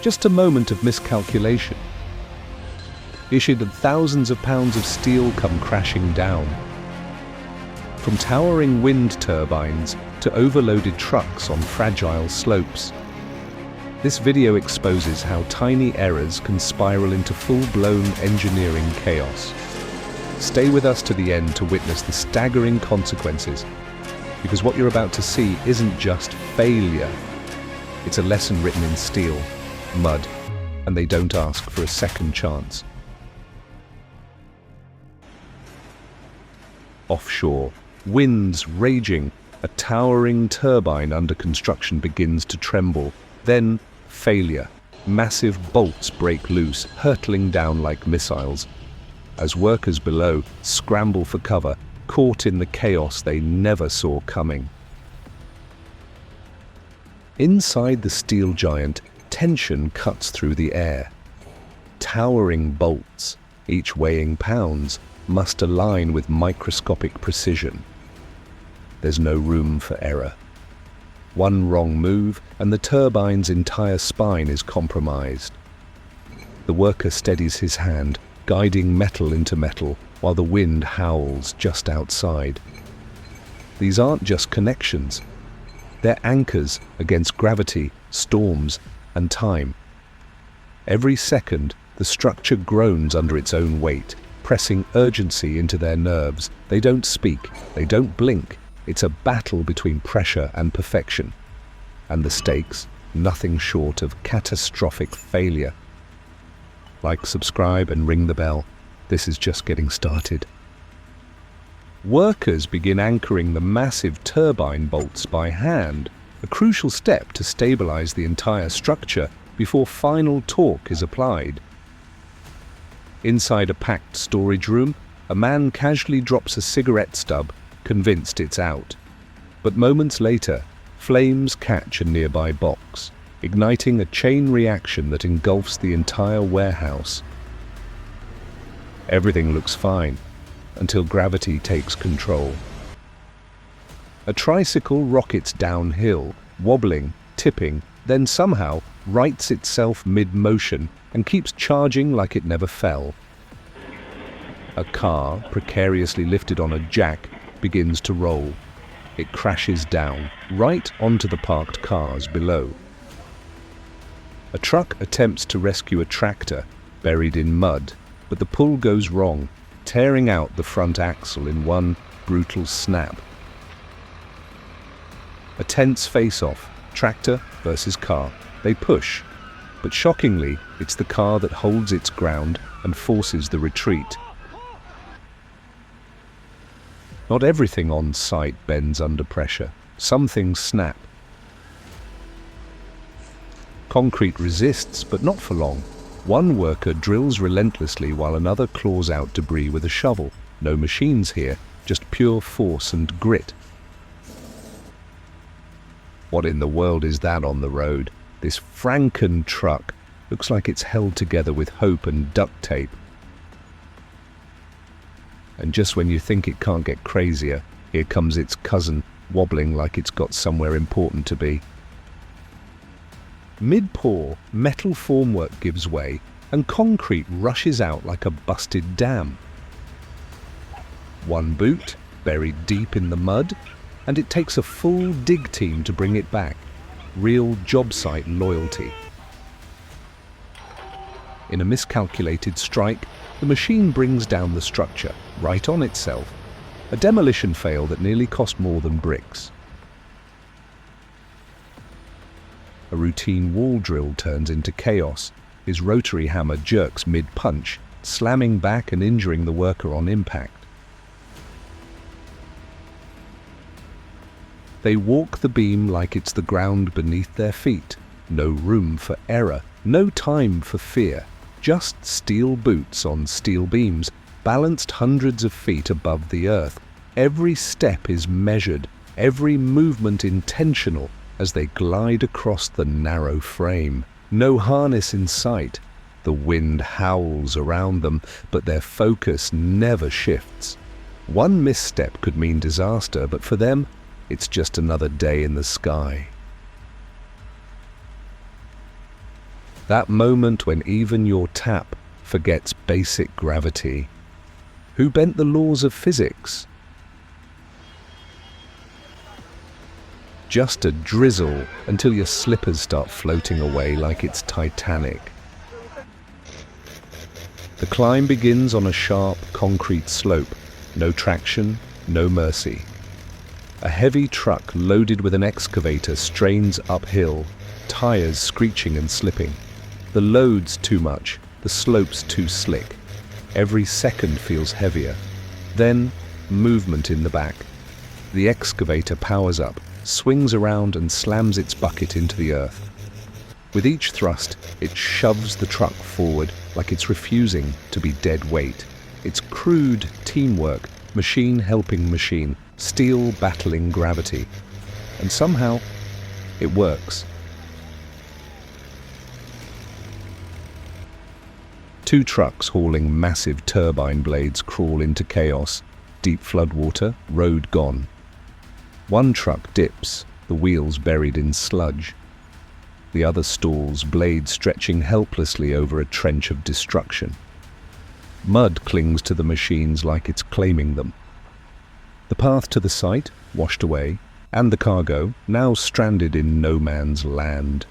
Just a moment of miscalculation. Issued and thousands of pounds of steel come crashing down. From towering wind turbines to overloaded trucks on fragile slopes. This video exposes how tiny errors can spiral into full-blown engineering chaos. Stay with us to the end to witness the staggering consequences, because what you're about to see isn't just failure. It's a lesson written in steel, mud, and they don't ask for a second chance. Offshore, winds raging, a towering turbine under construction begins to tremble. Then, failure. Massive bolts break loose, hurtling down like missiles. As workers below scramble for cover, caught in the chaos they never saw coming. Inside the steel giant, tension cuts through the air. Towering bolts, each weighing pounds, must align with microscopic precision. There's no room for error. One wrong move, and the turbine's entire spine is compromised. The worker steadies his hand, guiding metal into metal, while the wind howls just outside. These aren't just connections. They're anchors against gravity, storms, and time. Every second, the structure groans under its own weight, pressing urgency into their nerves. They don't speak, they don't blink. It's a battle between pressure and perfection. And the stakes, nothing short of catastrophic failure. Like, subscribe, and ring the bell. This is just getting started. Workers begin anchoring the massive turbine bolts by hand, a crucial step to stabilize the entire structure before final torque is applied. Inside a packed storage room, a man casually drops a cigarette stub, convinced it's out. But moments later, flames catch a nearby box, igniting a chain reaction that engulfs the entire warehouse. Everything looks fine, until gravity takes control. A tricycle rockets downhill, wobbling, tipping, then somehow rights itself mid-motion and keeps charging like it never fell. A car, precariously lifted on a jack, begins to roll. It crashes down, right onto the parked cars below. A truck attempts to rescue a tractor, buried in mud, but the pull goes wrong, tearing out the front axle in one brutal snap. A tense face-off, tractor versus car. They push, but shockingly, it's the car that holds its ground and forces the retreat. Not everything on site bends under pressure. Some things snap. Concrete resists, but not for long. One worker drills relentlessly while another claws out debris with a shovel. No machines here, just pure force and grit. What in the world is that on the road? This Franken truck looks like it's held together with hope and duct tape. And just when you think it can't get crazier, here comes its cousin, wobbling like it's got somewhere important to be. Mid-pour, metal formwork gives way, and concrete rushes out like a busted dam. One boot, buried deep in the mud, and it takes a full dig team to bring it back. Real job site loyalty. In a miscalculated strike, the machine brings down the structure, right on itself. A demolition fail that nearly cost more than bricks. A routine wall drill turns into chaos. His rotary hammer jerks mid-punch, slamming back and injuring the worker on impact. They walk the beam like it's the ground beneath their feet. No room for error, no time for fear. Just steel boots on steel beams, balanced hundreds of feet above the earth. Every step is measured, every movement intentional as they glide across the narrow frame. No harness in sight. The wind howls around them, but their focus never shifts. One misstep could mean disaster, but for them, it's just another day in the sky. That moment when even your tap forgets basic gravity. Who bent the laws of physics? Just a drizzle until your slippers start floating away like it's Titanic. The climb begins on a sharp concrete slope. No traction, no mercy. A heavy truck loaded with an excavator strains uphill, tires screeching and slipping. The load's too much, the slope's too slick. Every second feels heavier. Then, movement in the back. The excavator powers up, swings around and slams its bucket into the earth. With each thrust, it shoves the truck forward like it's refusing to be dead weight. It's crude teamwork, machine helping machine, steel battling gravity. And somehow, it works. Two trucks hauling massive turbine blades crawl into chaos. Deep floodwater, road gone. One truck dips, the wheels buried in sludge. The other stalls, blades stretching helplessly over a trench of destruction. Mud clings to the machines like it's claiming them. The path to the site, washed away, and the cargo, now stranded in no man's land.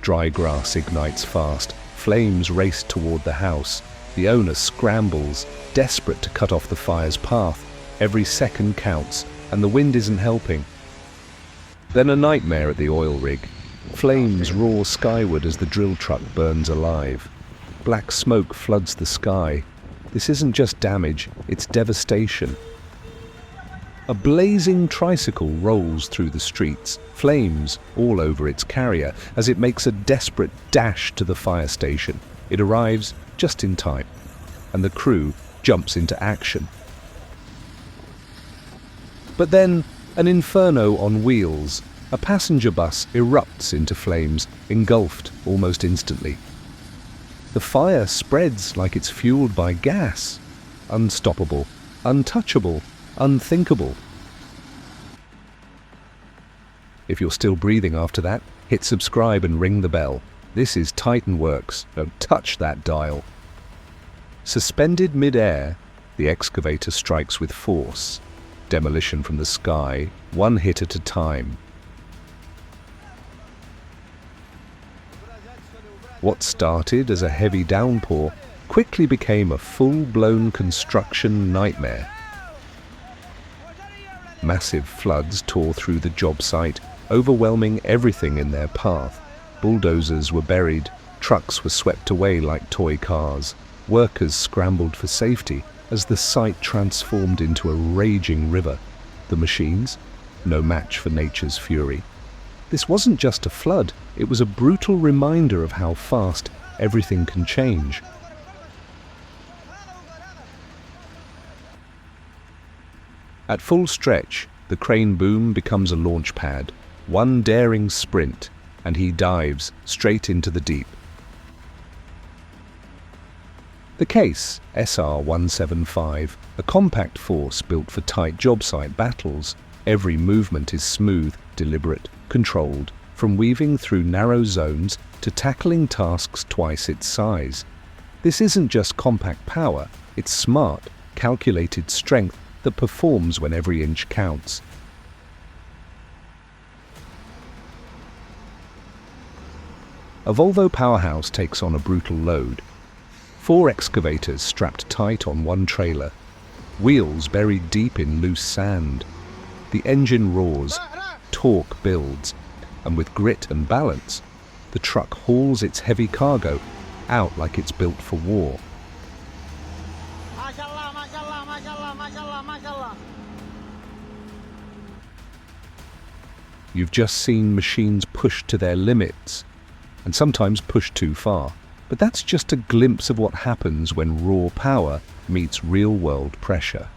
Dry grass ignites fast. Flames race toward the house. The owner scrambles, desperate to cut off the fire's path. Every second counts, and the wind isn't helping. Then a nightmare at the oil rig. Flames roar skyward as the drill truck burns alive. Black smoke floods the sky. This isn't just damage, it's devastation. A blazing tricycle rolls through the streets, flames all over its carrier as it makes a desperate dash to the fire station. It arrives just in time, and the crew jumps into action. But then, an inferno on wheels. A passenger bus erupts into flames, engulfed almost instantly. The fire spreads like it's fueled by gas. Unstoppable, untouchable, unthinkable. If you're still breathing after that, hit subscribe and ring the bell. This is Titan Works. Don't touch that dial. Suspended mid-air, the excavator strikes with force. Demolition from the sky, one hit at a time. What started as a heavy downpour quickly became a full-blown construction nightmare. Massive floods tore through the job site, overwhelming everything in their path. Bulldozers were buried, trucks were swept away like toy cars. Workers scrambled for safety as the site transformed into a raging river. The machines, no match for nature's fury. This wasn't just a flood, it was a brutal reminder of how fast everything can change. At full stretch, the crane boom becomes a launch pad. One daring sprint, and he dives straight into the deep. The case, SR-175, a compact force built for tight job site battles. Every movement is smooth, deliberate, controlled, from weaving through narrow zones to tackling tasks twice its size. This isn't just compact power, it's smart, calculated strength that performs when every inch counts. A Volvo powerhouse takes on a brutal load. 4 excavators strapped tight on one trailer, wheels buried deep in loose sand. The engine roars, torque builds, and with grit and balance, the truck hauls its heavy cargo out like it's built for war. You've just seen machines pushed to their limits, and sometimes pushed too far. But that's just a glimpse of what happens when raw power meets real-world pressure.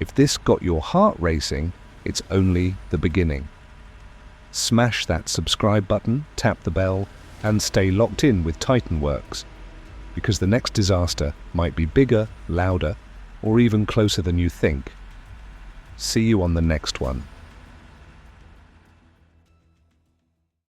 If this got your heart racing, it's only the beginning. Smash that subscribe button, tap the bell, and stay locked in with Titan Works, because the next disaster might be bigger, louder, or even closer than you think. See you on the next one.